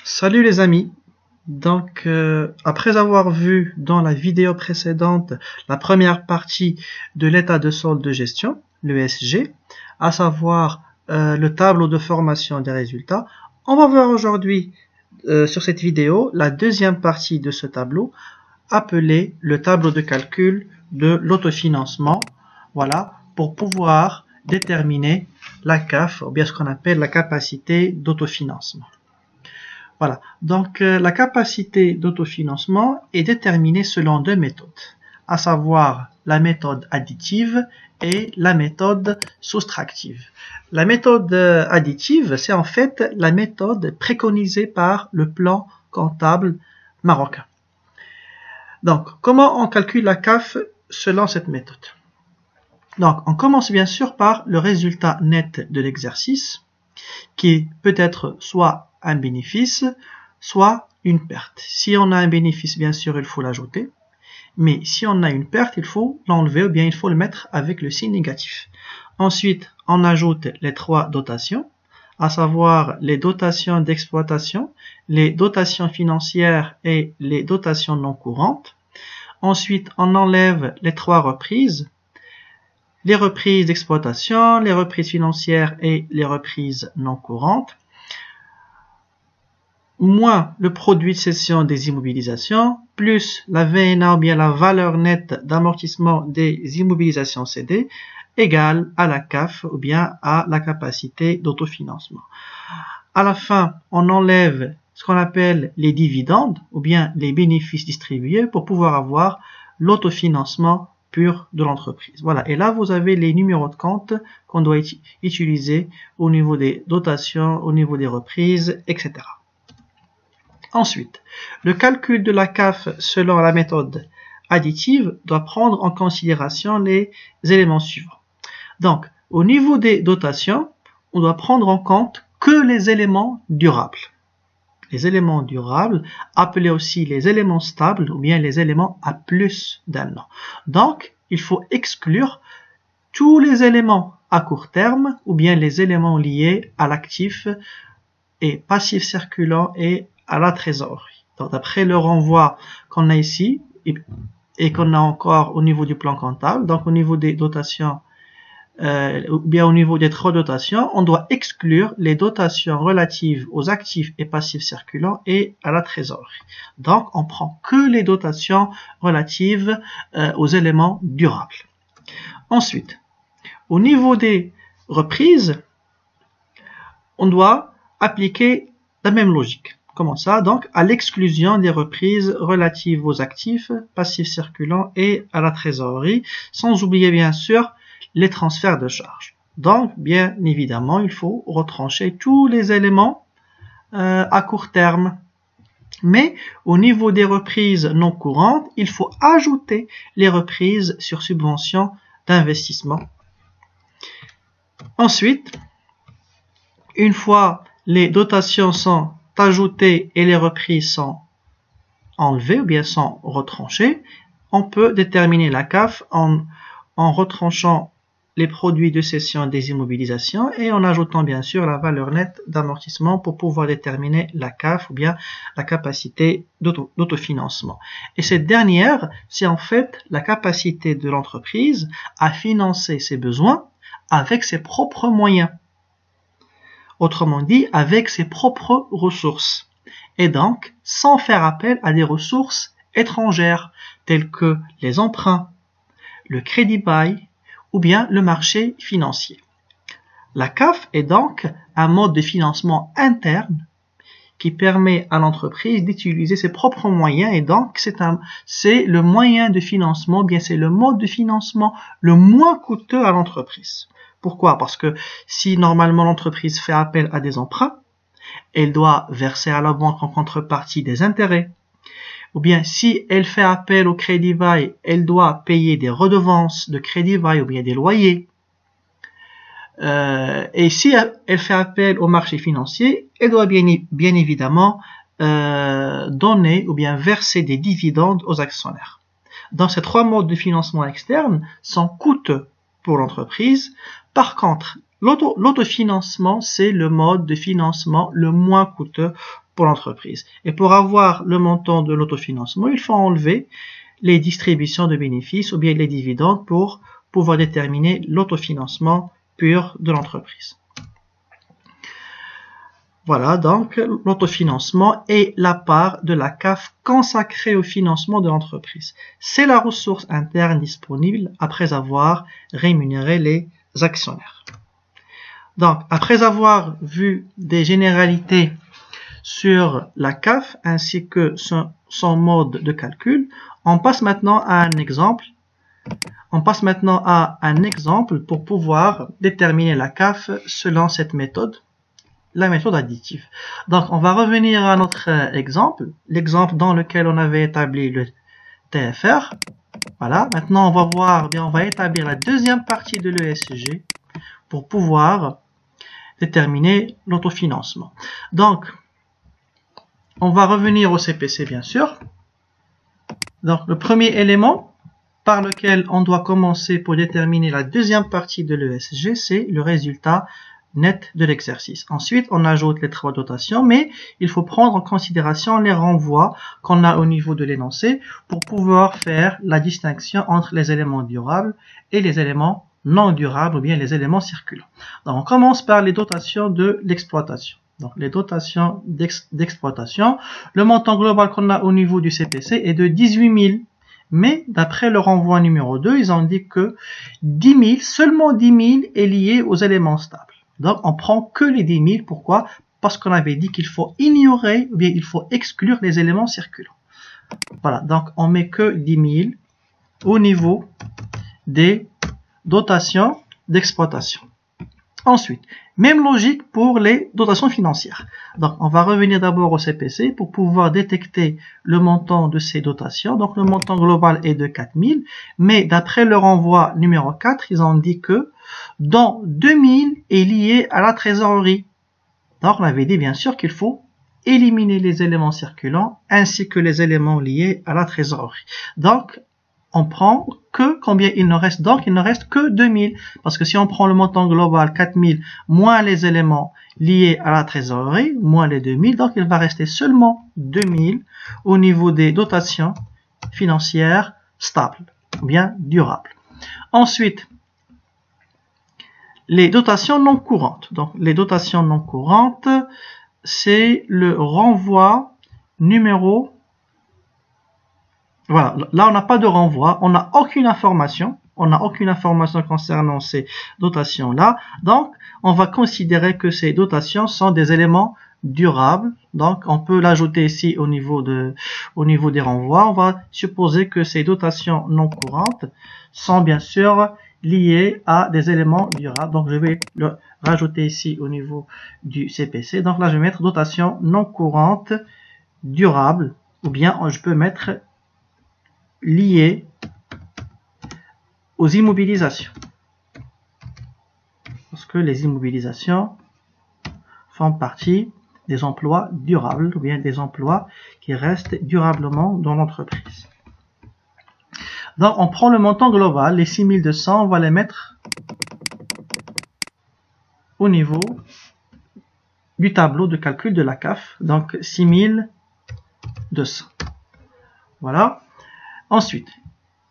Salut les amis. Après avoir vu dans la vidéo précédente la première partie de l'état de solde de gestion, l'ESG, à savoir le tableau de formation des résultats, on va voir aujourd'hui sur cette vidéo la deuxième partie de ce tableau, appelé le tableau de calcul de l'autofinancement, voilà, pour pouvoir déterminer la CAF, ou bien ce qu'on appelle la capacité d'autofinancement. Voilà, la capacité d'autofinancement est déterminée selon deux méthodes, à savoir la méthode additive et la méthode soustractive. La méthode additive, c'est en fait la méthode préconisée par le plan comptable marocain. Donc, comment on calcule la CAF selon cette méthode? Donc, on commence bien sûr par le résultat net de l'exercice, qui peut être soit un bénéfice, soit une perte. Si on a un bénéfice, bien sûr, il faut l'ajouter. Mais si on a une perte, il faut l'enlever ou bien il faut le mettre avec le signe négatif. Ensuite, on ajoute les trois dotations, à savoir les dotations d'exploitation, les dotations financières et les dotations non courantes. Ensuite, on enlève les trois reprises, les reprises d'exploitation, les reprises financières et les reprises non courantes, moins le produit de cession des immobilisations, plus la VNA ou bien la valeur nette d'amortissement des immobilisations cédées, égale à la CAF ou bien à la capacité d'autofinancement. À la fin, on enlève ce qu'on appelle les dividendes ou bien les bénéfices distribués pour pouvoir avoir l'autofinancement pur de l'entreprise. Voilà, et là vous avez les numéros de compte qu'on doit utiliser au niveau des dotations, au niveau des reprises, etc. Ensuite, le calcul de la CAF selon la méthode additive doit prendre en considération les éléments suivants. Donc, au niveau des dotations, on doit prendre en compte que les éléments durables. Les éléments durables, appelés aussi les éléments stables ou bien les éléments à plus d'un an. Donc, il faut exclure tous les éléments à court terme ou bien les éléments liés à l'actif et passif circulant et à la trésorerie. Donc, d'après le renvoi qu'on a ici et qu'on a encore au niveau du plan comptable, donc au niveau des dotations, ou bien au niveau des trois dotations, on doit exclure les dotations relatives aux actifs et passifs circulants et à la trésorerie. Donc, on prend que les dotations relatives aux éléments durables. Ensuite, au niveau des reprises, on doit appliquer la même logique. Comment ça? Donc, à l'exclusion des reprises relatives aux actifs, passifs circulants et à la trésorerie, sans oublier bien sûr les transferts de charges. Donc, bien évidemment, il faut retrancher tous les éléments à court terme. Mais au niveau des reprises non courantes, il faut ajouter les reprises sur subvention d'investissement. Ensuite, une fois les dotations sont ajoutées et les reprises sont enlevées ou bien sont retranchées, on peut déterminer la CAF en retranchant les produits de cession des immobilisations et en ajoutant bien sûr la valeur nette d'amortissement pour pouvoir déterminer la CAF ou bien la capacité d'autofinancement. Et cette dernière, c'est en fait la capacité de l'entreprise à financer ses besoins avec ses propres moyens. Autrement dit, avec ses propres ressources. Et donc, sans faire appel à des ressources étrangères, telles que les emprunts, le crédit bail ou bien le marché financier. La CAF est donc un mode de financement interne qui permet à l'entreprise d'utiliser ses propres moyens et donc c'est le moyen de financement, bien c'est le mode de financement le moins coûteux à l'entreprise. Pourquoi? Parce que si normalement l'entreprise fait appel à des emprunts, elle doit verser à la banque en contrepartie des intérêts. Ou bien si elle fait appel au crédit bail, elle doit payer des redevances de crédit bail ou bien des loyers. Et si elle fait appel au marché financier, elle doit bien évidemment donner ou bien verser des dividendes aux actionnaires. Donc ces trois modes de financement externe sont coûteux pour l'entreprise. Par contre, l'autofinancement, c'est le mode de financement le moins coûteux pour l'entreprise. Et pour avoir le montant de l'autofinancement, il faut enlever les distributions de bénéfices ou bien les dividendes pour pouvoir déterminer l'autofinancement pur de l'entreprise. Voilà donc l'autofinancement est la part de la CAF consacrée au financement de l'entreprise. C'est la ressource interne disponible après avoir rémunéré les actionnaires. Donc, après avoir vu des généralités sur la CAF ainsi que son mode de calcul, on passe maintenant à un exemple. Pour pouvoir déterminer la CAF selon cette méthode, la méthode additive. Donc, on va revenir à notre exemple, l'exemple dans lequel on avait établi le TFR. Voilà. Maintenant, on va voir, on va établir la deuxième partie de l'ESG pour pouvoir déterminer l'autofinancement. Donc, on va revenir au CPC, bien sûr. Donc, le premier élément par lequel on doit commencer pour déterminer la deuxième partie de l'ESG, c'est le résultat net de l'exercice. Ensuite, on ajoute les trois dotations, mais il faut prendre en considération les renvois qu'on a au niveau de l'énoncé pour pouvoir faire la distinction entre les éléments durables et les éléments non durables ou bien les éléments circulants. Donc, on commence par les dotations de l'exploitation. Donc, les dotations d'exploitation, le montant global qu'on a au niveau du CPC est de 18 000. Mais d'après le renvoi numéro 2, ils ont dit que 10 000, seulement 10 000 est lié aux éléments stables. Donc, on prend que les 10 000. Pourquoi? Parce qu'on avait dit qu'il faut ignorer, ou bien il faut exclure les éléments circulants. Voilà, donc on met que 10 000 au niveau des dotations d'exploitation. Ensuite, même logique pour les dotations financières. Donc, on va revenir d'abord au CPC pour pouvoir détecter le montant de ces dotations. Donc, le montant global est de 4 000. Mais d'après le renvoi numéro 4, ils ont dit que dont 2 000 est lié à la trésorerie. Donc, on avait dit bien sûr qu'il faut éliminer les éléments circulants ainsi que les éléments liés à la trésorerie. Donc, on prend que combien il nous reste. Donc, il ne reste que 2000. Parce que si on prend le montant global 4000 moins les éléments liés à la trésorerie, moins les 2000, donc il va rester seulement 2000 au niveau des dotations financières stables, ou bien durables. Ensuite, les dotations non courantes. Donc, les dotations non courantes, c'est le renvoi numéro. Voilà, là on n'a pas de renvoi, on n'a aucune information, concernant ces dotations-là. Donc, on va considérer que ces dotations sont des éléments durables. Donc, on peut l'ajouter ici au niveau des renvois. On va supposer que ces dotations non courantes sont bien sûr liées à des éléments durables. Donc, je vais le rajouter ici au niveau du CPC. Donc là, je vais mettre dotation non courante durable, ou bien je peux mettre lié aux immobilisations. Parce que les immobilisations font partie des emplois durables ou bien des emplois qui restent durablement dans l'entreprise. Donc, on prend le montant global, les 6200, on va les mettre au niveau du tableau de calcul de la CAF. Donc, 6200. Voilà. Ensuite,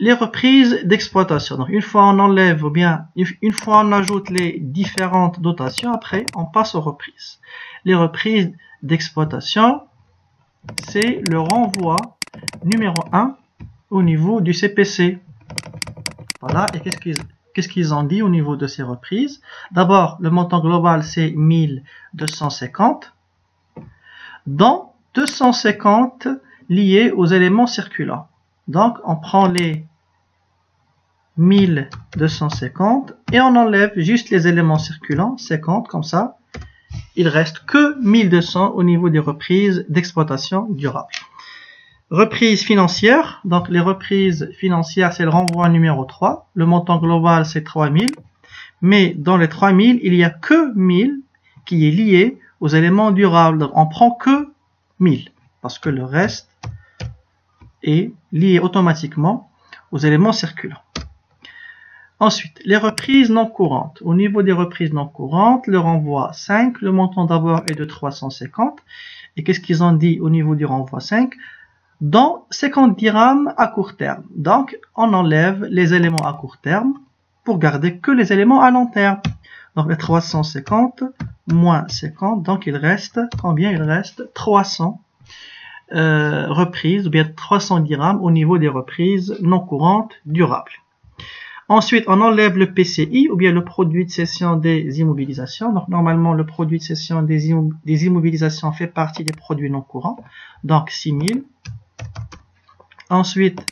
les reprises d'exploitation. Donc, une fois on enlève ou bien une fois on ajoute les différentes dotations, après on passe aux reprises. Les reprises d'exploitation, c'est le renvoi numéro 1 au niveau du CPC. Voilà, et qu'est-ce qu'ils ont dit au niveau de ces reprises? D'abord, le montant global c'est 1250, dont 250 liés aux éléments circulants. Donc, on prend les 1250 et on enlève juste les éléments circulants, 50 comme ça. Il reste que 1200 au niveau des reprises d'exploitation durable. Reprise financière. Donc, les reprises financières, c'est le renvoi numéro 3. Le montant global, c'est 3000. Mais dans les 3000, il n'y a que 1000 qui est lié aux éléments durables. Donc, on prend que 1000 parce que le reste est lié automatiquement aux éléments circulants. Ensuite, les reprises non courantes. Au niveau des reprises non courantes, le renvoi 5, le montant d'abord est de 350. Et qu'est-ce qu'ils ont dit au niveau du renvoi 5? Dans 50 dirhams à court terme. Donc, on enlève les éléments à court terme pour garder que les éléments à long terme. Donc, les 350 moins 50, donc il reste combien? Il reste 300 reprises, ou bien 300 dirhams au niveau des reprises non courantes durables. Ensuite, on enlève le PCI, ou bien le produit de cession des immobilisations. Donc, normalement, le produit de cession des immobilisations fait partie des produits non courants. Donc, 6000. Ensuite,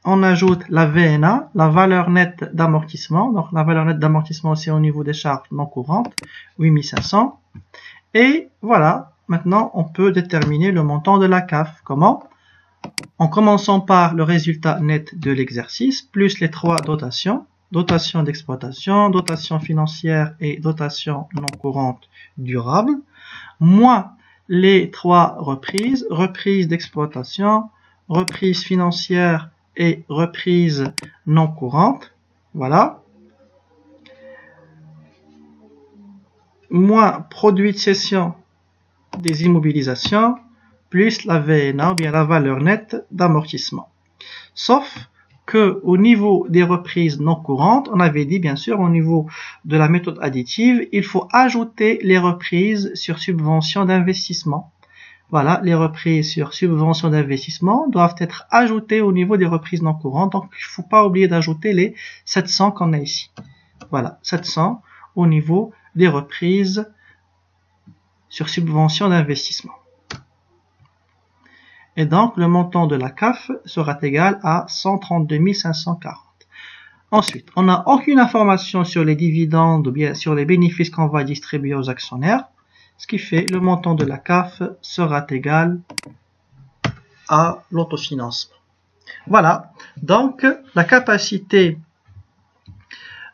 on ajoute la VNA, la valeur nette d'amortissement. Donc, la valeur nette d'amortissement, c'est au niveau des charges non courantes, 8500. Et voilà, maintenant, on peut déterminer le montant de la CAF. Comment? En commençant par le résultat net de l'exercice, plus les trois dotations. Dotation d'exploitation, dotation financière et dotation non courante durable, moins les trois reprises, reprise d'exploitation, reprise financière et reprise non courante. Voilà. Moins produit de cession des immobilisations, plus la VNA, ou bien la valeur nette d'amortissement. Sauf que au niveau des reprises non courantes, on avait dit bien sûr au niveau de la méthode additive, il faut ajouter les reprises sur subvention d'investissement. Voilà, les reprises sur subvention d'investissement doivent être ajoutées au niveau des reprises non courantes. Donc, il ne faut pas oublier d'ajouter les 700 qu'on a ici. Voilà, 700 au niveau des reprises sur subvention d'investissement. Et donc, le montant de la CAF sera égal à 132 540. Ensuite, on n'a aucune information sur les dividendes ou bien sur les bénéfices qu'on va distribuer aux actionnaires. Ce qui fait le montant de la CAF sera égal à l'autofinancement. Voilà, donc la capacité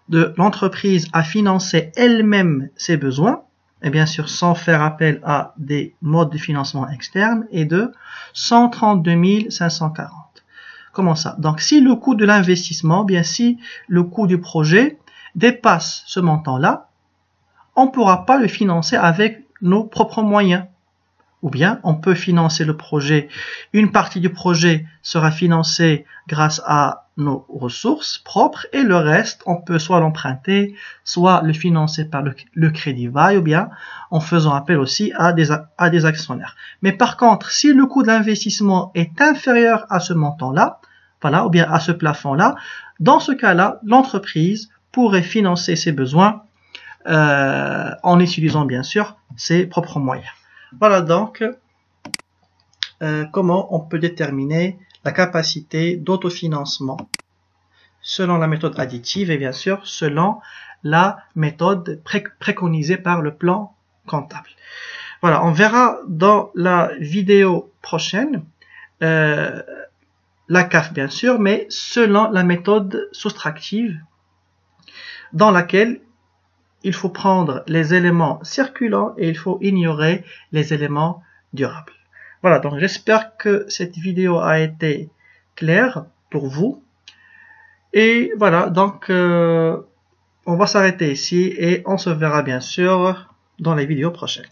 de l'entreprise à financer elle-même ses besoins, et bien sûr sans faire appel à des modes de financement externes, est de 132 540. Comment ça? Donc si le coût de l'investissement, bien si le coût du projet dépasse ce montant-là, on ne pourra pas le financer avec nos propres moyens. Ou bien on peut financer le projet, une partie du projet sera financée grâce à nos ressources propres et le reste on peut soit l'emprunter, soit le financer par le crédit bail ou bien en faisant appel aussi à des actionnaires. Mais par contre, si le coût d'investissement est inférieur à ce montant-là, voilà, ou bien à ce plafond-là, dans ce cas-là, l'entreprise pourrait financer ses besoins en utilisant bien sûr ses propres moyens. Voilà donc comment on peut déterminer la capacité d'autofinancement selon la méthode additive et bien sûr selon la méthode préconisée par le plan comptable. Voilà, on verra dans la vidéo prochaine la CAF bien sûr, mais selon la méthode soustractive dans laquelle il faut prendre les éléments circulants et il faut ignorer les éléments durables. Voilà, donc j'espère que cette vidéo a été claire pour vous. Et voilà, donc on va s'arrêter ici et on se verra bien sûr dans les vidéos prochaines.